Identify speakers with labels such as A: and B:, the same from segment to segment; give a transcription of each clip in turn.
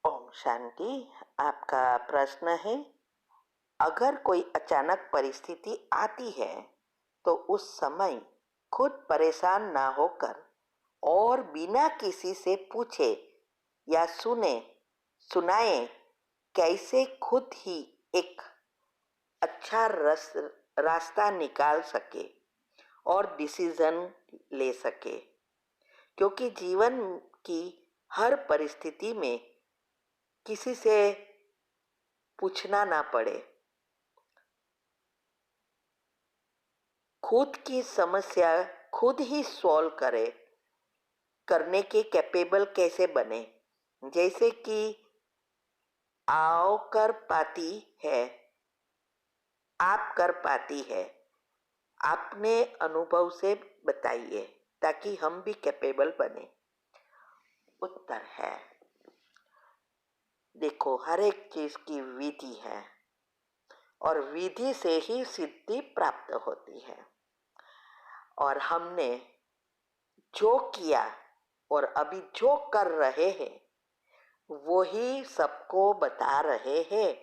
A: ओम शांति। आपका प्रश्न है, अगर कोई अचानक परिस्थिति आती है तो उस समय खुद परेशान ना होकर और बिना किसी से पूछे या सुनाए कैसे खुद ही एक अच्छा रास्ता निकाल सके और डिसीजन ले सके, क्योंकि जीवन की हर परिस्थिति में किसी से पूछना ना पड़े, खुद की समस्या खुद ही सॉल्व करने के कैपेबल कैसे बने। जैसे कि आओ कर पाती है, आप कर पाती है, अपने अनुभव से बताइए ताकि हम भी कैपेबल बने। उत्तर है, देखो, हर एक चीज की विधि है और विधि से ही सिद्धि प्राप्त होती है। और हमने जो किया और अभी जो कर रहे हैं वो ही सबको बता रहे हैं।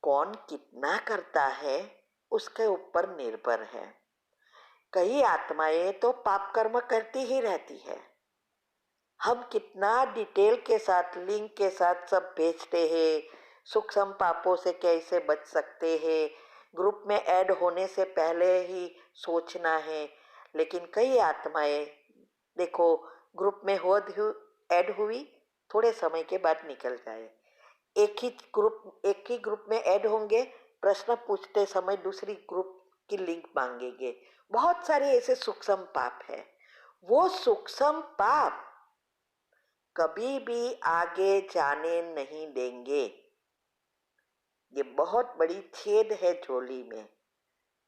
A: कौन कितना करता है उसके ऊपर निर्भर है। कई आत्माएं तो पाप कर्म करती ही रहती है। हम कितना डिटेल के साथ, लिंक के साथ सब भेजते हैं, सूक्ष्म पापों से कैसे बच सकते हैं, ग्रुप में ऐड होने से पहले ही सोचना है। लेकिन कई आत्माएं, देखो, ग्रुप में ऐड हुई, थोड़े समय के बाद निकल जाए। एक ही ग्रुप में ऐड होंगे, प्रश्न पूछते समय दूसरी ग्रुप की लिंक मांगेंगे। बहुत सारे ऐसे सूक्ष्म पाप है। वो सूक्ष्म पाप कभी भी आगे जाने नहीं देंगे। ये बहुत बड़ी छेद है झोली में।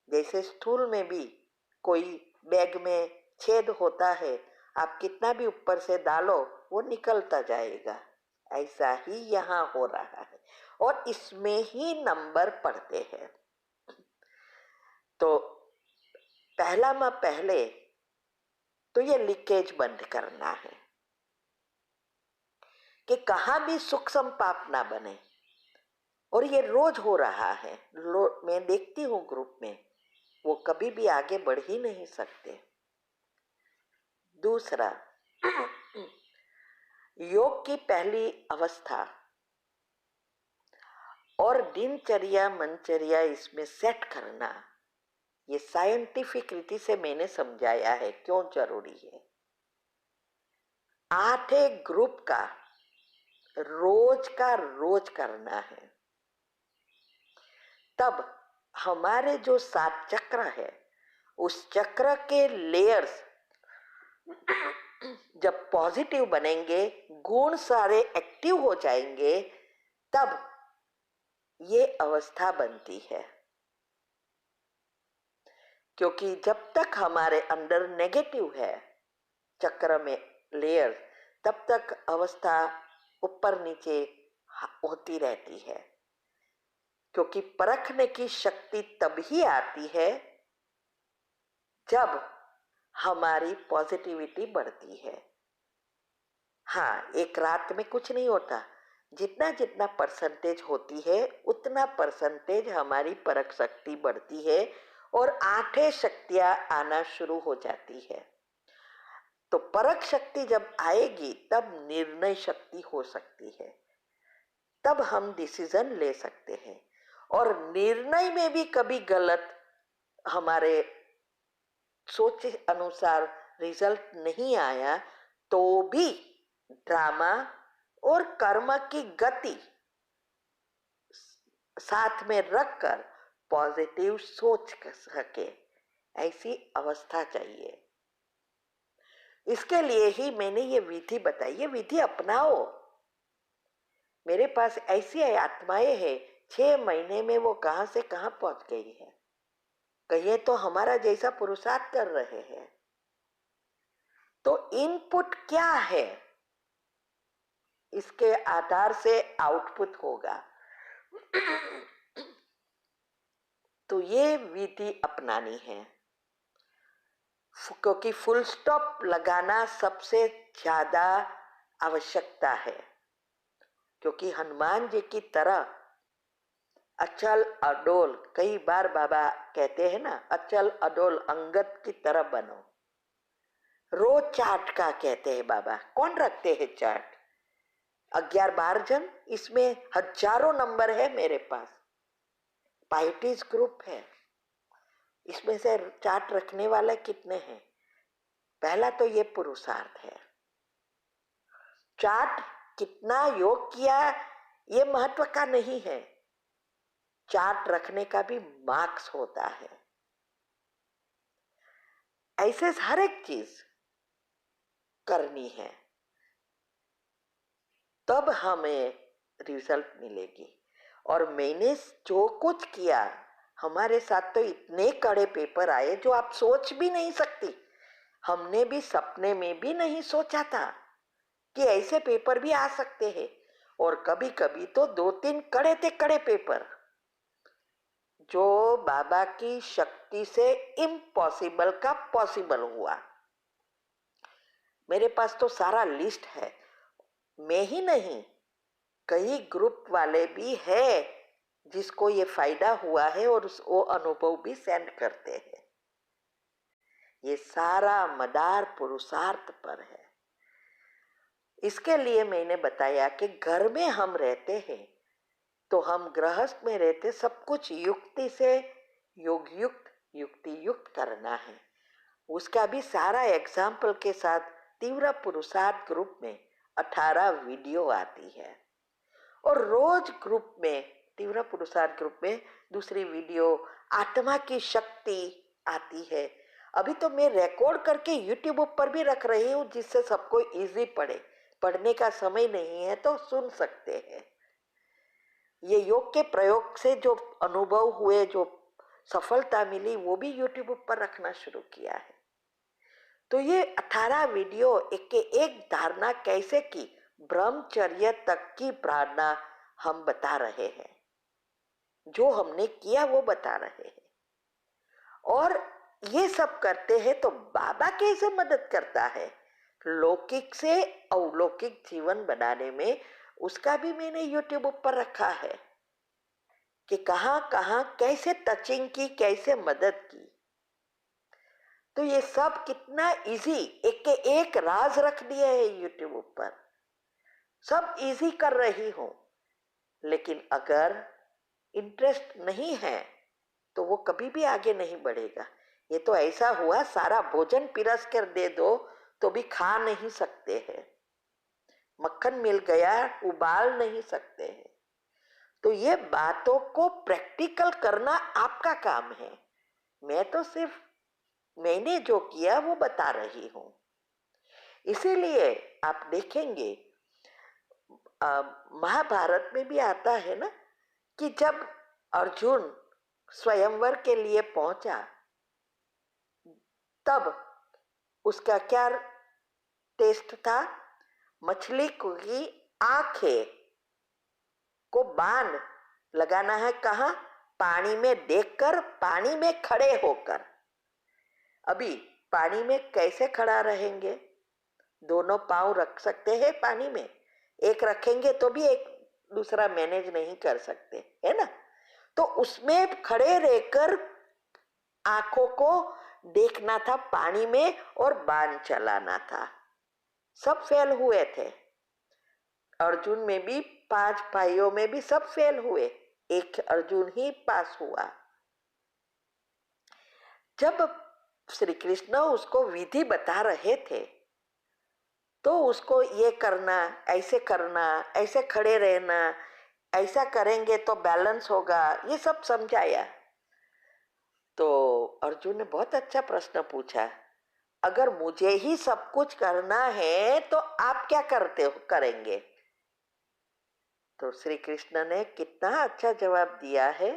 A: जैसे स्टूल में भी कोई बैग में छेद होता है, आप कितना भी ऊपर से डालो वो निकलता जाएगा। ऐसा ही यहाँ हो रहा है और इसमें ही नंबर पड़ते हैं। तो पहले तो ये लीकेज बंद करना है कि कहाँ भी सूक्ष्म पाप ना बने। और ये रोज हो रहा है। मैं देखती हूँ ग्रुप में, वो कभी भी आगे बढ़ ही नहीं सकते। दूसरा, योग की पहली अवस्था और दिनचर्या मनचर्या इसमें सेट करना, ये साइंटिफिक रीति से मैंने समझाया है क्यों जरूरी है। 8 ग्रुप का रोज करना है। तब हमारे जो 7 चक्र है, उस चक्र के लेयर्स जब पॉजिटिव बनेंगे, गुण सारे एक्टिव हो जाएंगे, तब ये अवस्था बनती है। क्योंकि जब तक हमारे अंदर नेगेटिव है चक्र में लेयर, तब तक अवस्था ऊपर नीचे होती रहती है। क्योंकि परखने की शक्ति तभी आती है जब हमारी पॉजिटिविटी बढ़ती है। हाँ, एक रात में कुछ नहीं होता। जितना जितना परसेंटेज होती है उतना परसेंटेज हमारी परख शक्ति बढ़ती है और 8 शक्तियां आना शुरू हो जाती है। तो परख शक्ति जब आएगी तब निर्णय शक्ति हो सकती है, तब हम डिसीजन ले सकते हैं। और निर्णय में भी कभी गलत, हमारे सोच अनुसार रिजल्ट नहीं आया, तो भी ड्रामा और कर्म की गति साथ में रखकर पॉजिटिव सोच सके, ऐसी अवस्था चाहिए। इसके लिए ही मैंने ये विधि बताई। ये विधि अपनाओ। मेरे पास ऐसी आत्माएं हैं, 6 महीने में वो कहां से कहां पहुंच गई है। कहिए तो हमारा जैसा पुरुषार्थ कर रहे हैं। तो इनपुट क्या है, इसके आधार से आउटपुट होगा। तो ये विधि अपनानी है, क्योंकि फुल स्टॉप लगाना सबसे ज्यादा आवश्यकता है। क्योंकि हनुमान जी की तरह अचल अडोल, कई बार बाबा कहते हैं ना, अचल अडोल अंगद की तरह बनो। रोज चार्ट का कहते हैं बाबा, कौन रखते हैं चार्ट? 11-12 जन, इसमें हजारों नंबर है मेरे पास। पाइटीज ग्रुप है, इसमें से चार्ट रखने वाले कितने हैं? पहला तो ये पुरुषार्थ है। चार्ट कितना योग किया ये महत्व का नहीं है, चार्ट रखने का भी मार्क्स होता है। ऐसे हर एक चीज करनी है, तब हमें रिजल्ट मिलेगी। और मैंने जो कुछ किया, हमारे साथ तो इतने कड़े पेपर आए जो आप सोच भी नहीं सकती। हमने भी सपने में भी नहीं सोचा था कि ऐसे पेपर भी आ सकते हैं। और कभी कभी तो 2-3 कड़े थे कड़े पेपर, जो बाबा की शक्ति से इम्पॉसिबल का पॉसिबल हुआ। मेरे पास तो सारा लिस्ट है, मैं ही नहीं, कई ग्रुप वाले भी है जिसको ये फायदा हुआ है और वो अनुभव भी सेंड करते हैं। ये सारा मदार पुरुषार्थ पर है। इसके लिए मैंने बताया कि घर में हम रहते हैं तो हम गृहस्थ में रहते, सब कुछ युक्ति से योग युक्त युक्ति युक्त करना है। उसका भी सारा एग्जाम्पल के साथ तीव्र पुरुषार्थ ग्रुप में 18 वीडियो आती है। और रोज ग्रुप में, तीव्र पुरुषार्थ ग्रुप में दूसरी वीडियो आत्मा की शक्ति आती है। अभी तो मैं रिकॉर्ड करके यूट्यूब पर भी रख रही हूँ, जिससे सबको इजी पड़े। पढ़ने का समय नहीं है तो सुन सकते हैं। ये योग के प्रयोग से जो अनुभव हुए, जो सफलता मिली, वो भी यूट्यूब पर रखना शुरू किया है। तो ये 18 वीडियो एक के एक धारणा कैसे की, ब्रह्मचर्य तक की प्रार्थना हम बता रहे हैं, जो हमने किया वो बता रहे हैं। और ये सब करते हैं तो बाबा कैसे मदद करता है लौकिक से अलौकिक जीवन बनाने में, उसका भी मैंने यूट्यूब पर रखा है कि कहां कहां कैसे टचिंग की, कैसे मदद की। तो ये सब कितना इजी, एक के एक राज रख दिए है यूट्यूब पर, सब इजी कर रही हूं। लेकिन अगर इंटरेस्ट नहीं है तो वो कभी भी आगे नहीं बढ़ेगा। ये तो ऐसा हुआ, सारा भोजन पिरस कर दे दो तो भी खा नहीं सकते हैं, मक्खन मिल गया उबाल नहीं सकते हैं। तो ये बातों को प्रैक्टिकल करना आपका काम है। मैं तो सिर्फ मैंने जो किया वो बता रही हूं। इसीलिए आप देखेंगे महाभारत में भी आता है ना कि जब अर्जुन स्वयंवर के लिए पहुंचा, तब उसका क्या टेस्ट था? मछली की आंखें को बाण लगाना है, कहा? पानी में देखकर, पानी में खड़े होकर। अभी पानी में कैसे खड़ा रहेंगे? दोनों पांव रख सकते हैं पानी में, एक रखेंगे तो भी एक दूसरा मैनेज नहीं कर सकते, है ना? तो उसमें खड़े रहकर आंखों को देखना था पानी में और बाण चलाना था। सब फेल हुए थे। अर्जुन में भी 5 भाइयों में भी सब फेल हुए, एक अर्जुन ही पास हुआ। जब श्री कृष्ण उसको विधि बता रहे थे तो उसको ये करना, ऐसे खड़े रहना, ऐसा करेंगे तो बैलेंस होगा, ये सब समझाया। तो अर्जुन ने बहुत अच्छा प्रश्न पूछा, अगर मुझे ही सब कुछ करना है तो आप क्या करेंगे? तो श्री कृष्ण ने कितना अच्छा जवाब दिया है,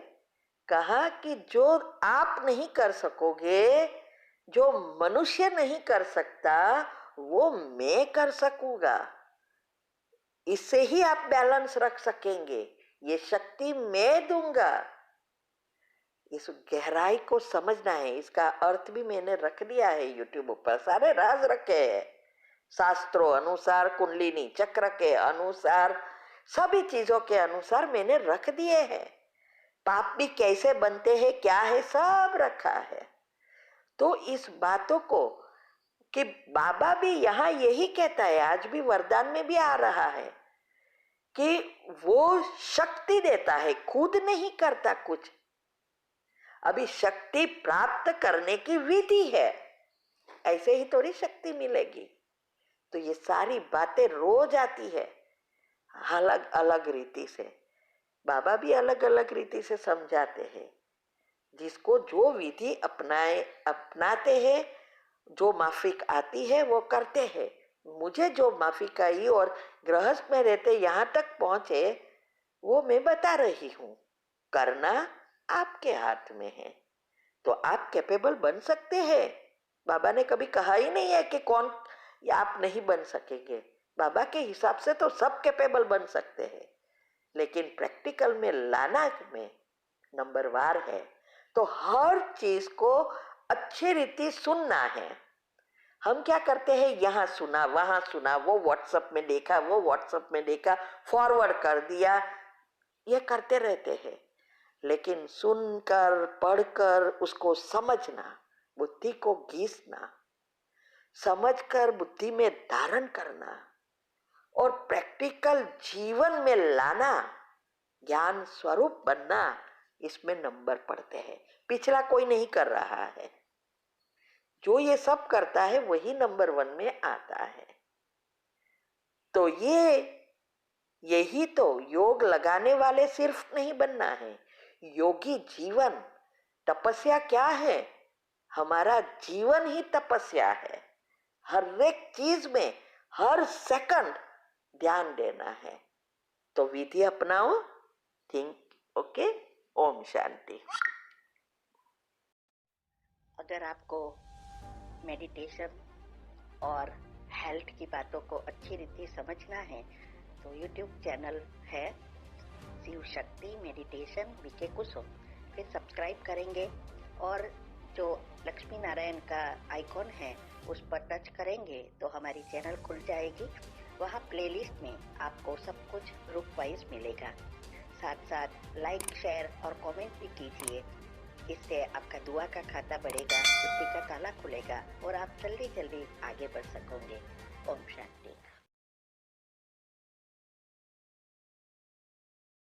A: कहा कि जो आप नहीं कर सकोगे, जो मनुष्य नहीं कर सकता, वो मैं कर सकूंगा। इससे ही आप बैलेंस रख सकेंगे, ये शक्ति मैं दूंगा। इस गहराई को समझना है, इसका अर्थ भी मैंने रख दिया है यूट्यूब पर, सारे राज रखे हैं। शास्त्रों अनुसार, कुंडलिनी चक्र के अनुसार सभी चीजों के अनुसार मैंने रख दिए हैं। पाप भी कैसे बनते हैं, क्या है, सब रखा है। तो इस बातों को कि बाबा भी यहाँ यही कहता है, आज भी वरदान में भी आ रहा है कि वो शक्ति देता है, खुद नहीं करता कुछ। अभी शक्ति प्राप्त करने की विधि है, ऐसे ही थोड़ी शक्ति मिलेगी। तो ये सारी बातें रोज आती है अलग अलग रीति से। बाबा भी अलग अलग रीति से समझाते हैं। जिसको जो विधि अपनाते हैं, जो माफिक आती है वो करते हैं। मुझे जो माफिक आई और गृहस्थ में रहते यहाँ तक पहुंचे, वो मैं बता रही हूँ। करना आपके हाथ में है, तो आप कैपेबल बन सकते हैं। बाबा ने कभी कहा ही नहीं है कि कौन आप नहीं बन सकेंगे। बाबा के हिसाब से तो सब कैपेबल बन सकते हैं, लेकिन प्रैक्टिकल में लाना में नंबरवार है। तो हर चीज को अच्छी रीति सुनना है। हम क्या करते हैं, यहाँ सुना, वहां सुना, वो व्हाट्सएप में देखा, वो व्हाट्सएप में देखा, फॉरवर्ड कर दिया, ये करते रहते हैं। लेकिन सुनकर पढ़कर उसको समझना, बुद्धि को घीसना, समझकर बुद्धि में धारण करना और प्रैक्टिकल जीवन में लाना, ज्ञान स्वरूप बनना, इसमें नंबर पड़ते हैं। पिछला कोई नहीं कर रहा है। जो ये सब करता है वही नंबर 1 में आता है। तो यही तो योग लगाने वाले सिर्फ नहीं बनना है, योगी जीवन। तपस्या क्या है? हमारा जीवन ही तपस्या है। हर एक चीज में हर सेकंड ध्यान देना है। तो विधि अपनाओ, थिंक ओके। ओम शांति।
B: अगर आपको मेडिटेशन और हेल्थ की बातों को अच्छी रीति समझना है तो YouTube चैनल है शिव शक्ति मेडिटेशन बीके कुसुम, फिर सब्सक्राइब करेंगे और जो लक्ष्मी नारायण का आइकॉन है उस पर टच करेंगे तो हमारी चैनल खुल जाएगी। वहाँ प्लेलिस्ट में आपको सब कुछ ग्रुप वाइज मिलेगा। साथ साथ लाइक, शेयर और कमेंट भी कीजिए। इससे आपका दुआ का खाता बढ़ेगा, बुद्धि का ताला खुलेगा और आप जल्दी जल्दी आगे बढ़ सकोगे। ओम शांति।